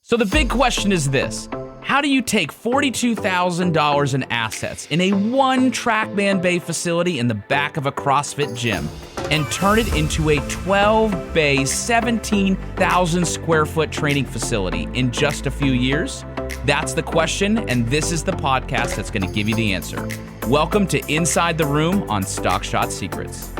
So the big question is this: how do you take $42,000 in assets in a one Trackman Bay facility in the back of a CrossFit gym and turn it into a 12 bay, 17,000 square foot training facility in just a few years? That's the question, and this is the podcast that's going to give you the answer. Welcome to Inside the Room on Stockshot Secrets.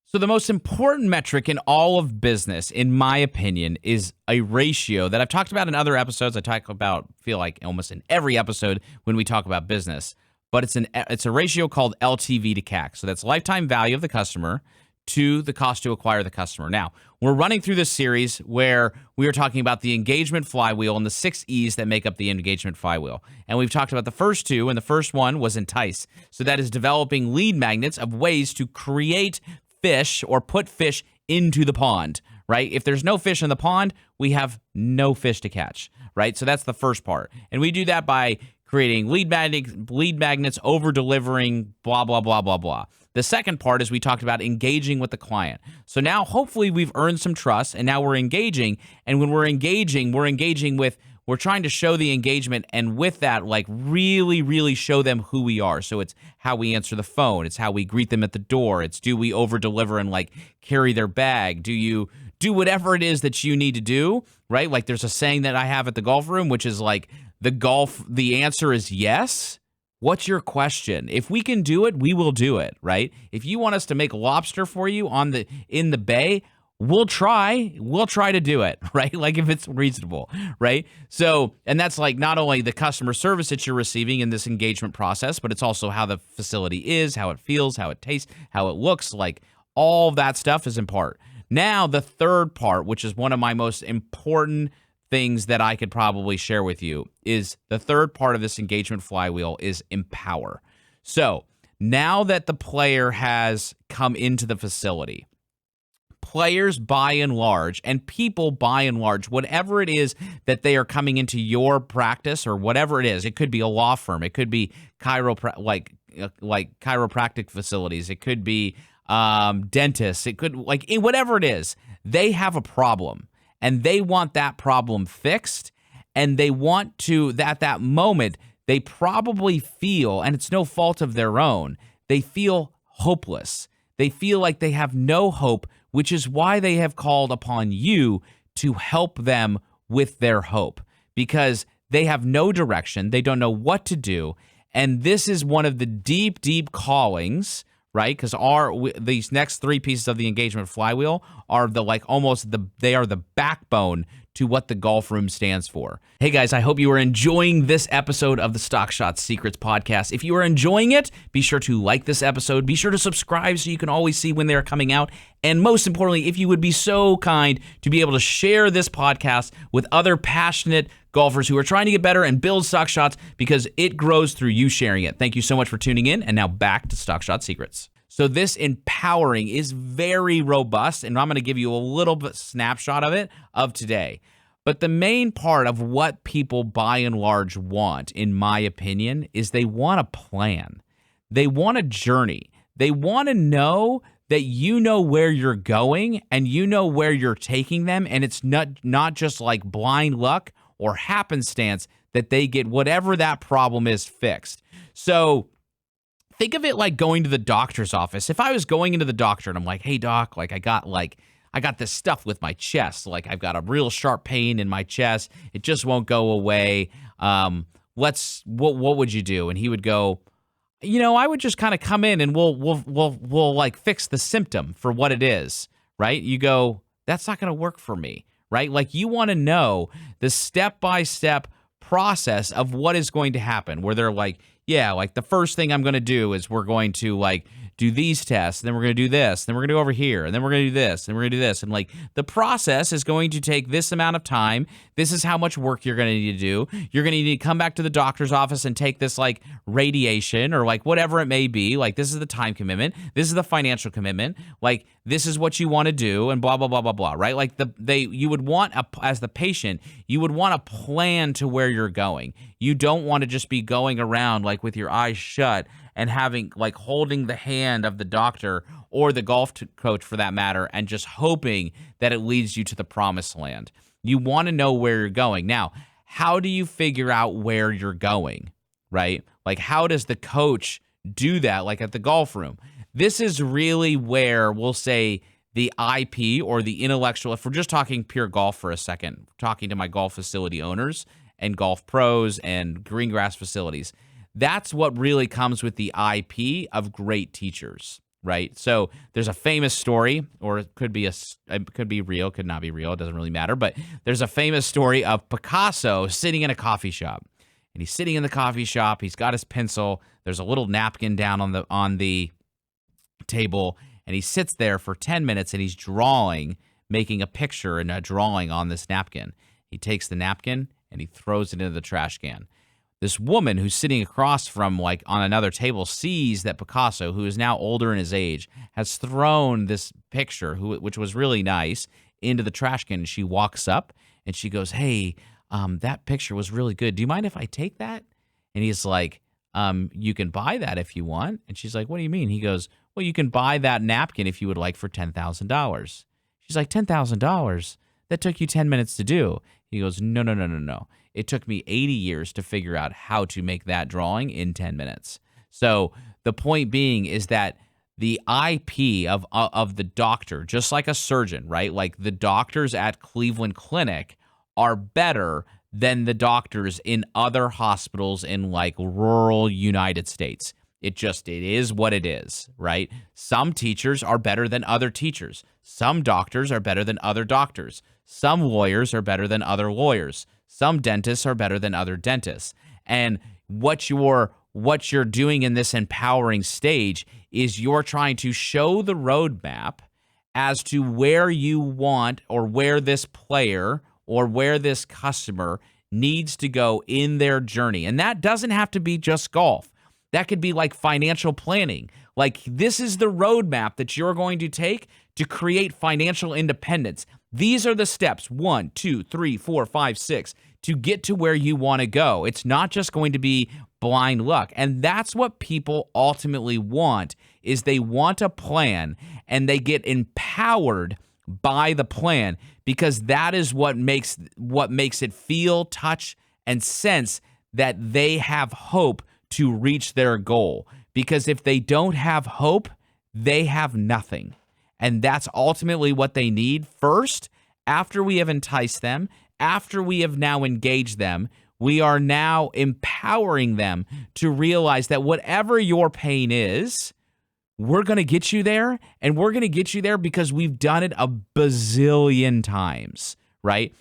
So the most important metric in all of business, in my opinion, is a ratio that I've talked about in other episodes. I talk about, feel like almost in every episode when we talk about business, but it's a ratio called LTV to CAC. So that's lifetime value of the customer to the cost to acquire the customer. Now, we're running through this series where we are talking about the Engagement Flywheel and the 6 E's that make up the Engagement Flywheel. And we've talked about the first two, and the first one was entice. So that is developing lead magnets of ways to create fish or put fish into the pond, right? If there's no fish in the pond, we have no fish to catch, right? So that's the first part. And we do that by creating lead magnets, over-delivering, blah, blah, blah, blah, blah. The second part is we talked about engaging with the client. So now hopefully we've earned some trust, and now we're engaging. And when we're engaging with, we're trying to show the engagement, and with that, like really, really show them who we are. So it's how we answer the phone. It's how we greet them at the door. It's do we over-deliver and like carry their bag? Do you do whatever it is that you need to do, right? Like there's a saying that I have at the golf room, which is like the answer is yes. What's your question? If we can do it, we will do it, right? If you want us to make lobster for you in the bay, we'll try to do it, right? Like if it's reasonable, right? So, and that's like not only the customer service that you're receiving in this engagement process, but it's also how the facility is, how it feels, how it tastes, how it looks, like all of that stuff is in part. Now, the third part, which is one of my most important things that I could probably share with you, is the third part of this engagement flywheel is empower. So now that the player has come into the facility, players by and large, and people by and large, whatever it is that they are coming into your practice or whatever it is, it could be a law firm, it could be chiropractic facilities, it could be dentists, it could like whatever it is, they have a problem and they want that problem fixed, and they want to, at that moment, they probably feel, and it's no fault of their own, they feel hopeless. They feel like they have no hope, which is why they have called upon you to help them with their hope, because they have no direction. They don't know what to do. And this is one of the deep, deep callings, right? Because these next 3 pieces of the engagement flywheel are they are the backbone to what the golf room stands for. Hey guys, I hope you are enjoying this episode of the Stockshot Secrets podcast. If you are enjoying it, be sure to like this episode. Be sure to subscribe so you can always see when they're coming out. And most importantly, if you would be so kind to be able to share this podcast with other passionate golfers who are trying to get better and build stock shots, because it grows through you sharing it. Thank you so much for tuning in. And now back to Stockshot Secrets. So this empowering is very robust, and I'm going to give you a little bit snapshot of it of today. But the main part of what people by and large want, in my opinion, is they want a plan. They want a journey. They want to know that you know where you're going and you know where you're taking them, and it's not just like blind luck or happenstance that they get whatever that problem is fixed. So think of it like going to the doctor's office. If I was going into the doctor and I'm like, hey doc, like I got this stuff with my chest. Like I've got a real sharp pain in my chest. It just won't go away. What would you do? And he would go, I would just kind of come in and we'll like fix the symptom for what it is, right? You go, that's not going to work for me, right? Like you want to know the step-by-step process of what is going to happen, where they're like, yeah, like the first thing I'm going to do is we're going to like do these tests, then we're going to do this, then we're going to go over here, and then we're going to do this, and we're going to do this. And like the process is going to take this amount of time. This is how much work you're going to need to do. You're going to need to come back to the doctor's office and take this like radiation or like whatever it may be. Like this is the time commitment. This is the financial commitment. Like this is what you want to do, and blah, blah, blah, blah, blah, right? Like you would want, as the patient, you would want a plan to where you're going. You don't want to just be going around like like with your eyes shut and having like holding the hand of the doctor or the golf coach for that matter, and just hoping that it leads you to the promised land. You want to know where you're going. Now, how do you figure out where you're going, right? Like, how does the coach do that, like at the golf room? This is really where we'll say the IP or the intellectual, if we're just talking pure golf for a second, talking to my golf facility owners and golf pros and green grass facilities, that's what really comes with the IP of great teachers, right? So there's a famous story, or it could be real, could not be real, it doesn't really matter, but there's a famous story of Picasso sitting in a coffee shop. And he's sitting in the coffee shop, he's got his pencil, there's a little napkin down on the table, and he sits there for 10 minutes and he's drawing, making a picture and a drawing on this napkin. He takes the napkin and he throws it into the trash can. This woman who's sitting across from, like, on another table sees that Picasso, who is now older in his age, has thrown this picture, which was really nice, into the trash can. And she walks up and she goes, "Hey, that picture was really good. Do you mind if I take that?" And he's like, "You can buy that if you want." And she's like, "What do you mean?" He goes, "Well, you can buy that napkin if you would like for $10,000. She's like, $10,000? That took you 10 minutes to do." He goes, No. It took me 80 years to figure out how to make that drawing in 10 minutes. So the point being is that the IP of the doctor, just like a surgeon, right? Like the doctors at Cleveland Clinic are better than the doctors in other hospitals in like rural United States. It is what it is, right? Some teachers are better than other teachers. Some doctors are better than other doctors. Some lawyers are better than other lawyers. Some dentists are better than other dentists. And what you're doing in this empowering stage is you're trying to show the roadmap as to where you want, or where this player or where this customer needs to go in their journey. And that doesn't have to be just golf. That could be like financial planning. Like, this is the roadmap that you're going to take to create financial independence. These are the steps, 1, 2, 3, 4, 5, 6, to get to where you want to go. It's not just going to be blind luck. And that's what people ultimately want, is they want a plan, and they get empowered by the plan, because that is what makes it feel, touch, and sense that they have hope to reach their goal. Because if they don't have hope, they have nothing. And that's ultimately what they need first. After we have enticed them, after we have now engaged them, we are now empowering them to realize that whatever your pain is, we're going to get you there, and we're going to get you there because we've done it a bazillion times, right?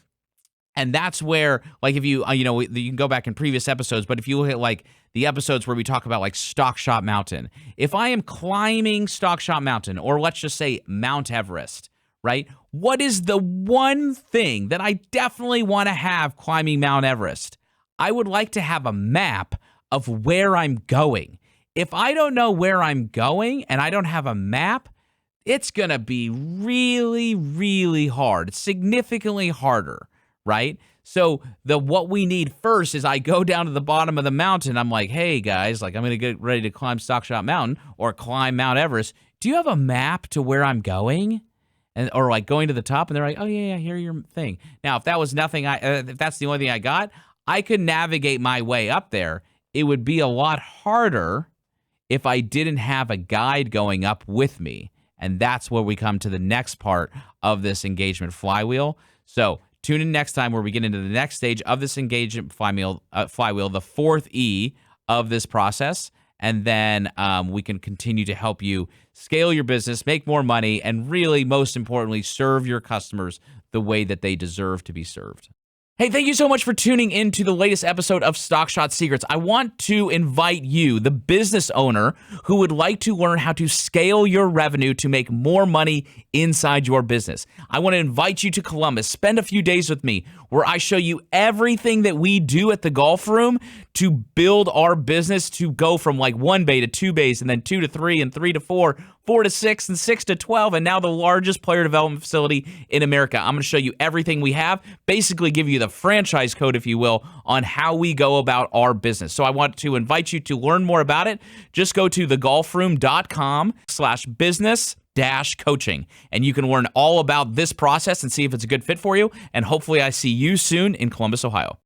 And that's where, like, if you can go back in previous episodes, but if you look at like the episodes where we talk about like Stock Shot Mountain, if I am climbing Stock Shot Mountain, or let's just say Mount Everest, right? What is the one thing that I definitely want to have climbing Mount Everest? I would like to have a map of where I'm going. If I don't know where I'm going and I don't have a map, it's going to be really, really hard, significantly harder, right? So what we need first is I go down to the bottom of the mountain. I'm like, "Hey guys, like, I'm going to get ready to climb Stock Shot Mountain or climb Mount Everest. Do you have a map to where I'm going?" Or like going to the top, and they're like, "Oh yeah, here's your thing." Now, if that was nothing, if that's the only thing I got, I could navigate my way up there. It would be a lot harder if I didn't have a guide going up with me. And that's where we come to the next part of this engagement flywheel. So tune in next time where we get into the next stage of this engagement flywheel, the fourth E of this process. And then we can continue to help you scale your business, make more money, and really, most importantly, serve your customers the way that they deserve to be served. Hey, thank you so much for tuning in to the latest episode of Stock Shot Secrets. I want to invite you, the business owner who would like to learn how to scale your revenue to make more money inside your business. I want to invite you to Columbus. Spend a few days with me where I show you everything that we do at the golf room to build our business to go from like 1 bay to 2 bays, and then 2 to 3, and 3 to 4, 4 to 6, and 6 to 12, and now the largest player development facility in America. I'm going to show you everything we have, basically give you the franchise code, if you will, on how we go about our business. So I want to invite you to learn more about it. Just go to thegolfroom.com/business-coaching, and you can learn all about this process and see if it's a good fit for you. And hopefully I see you soon in Columbus, Ohio.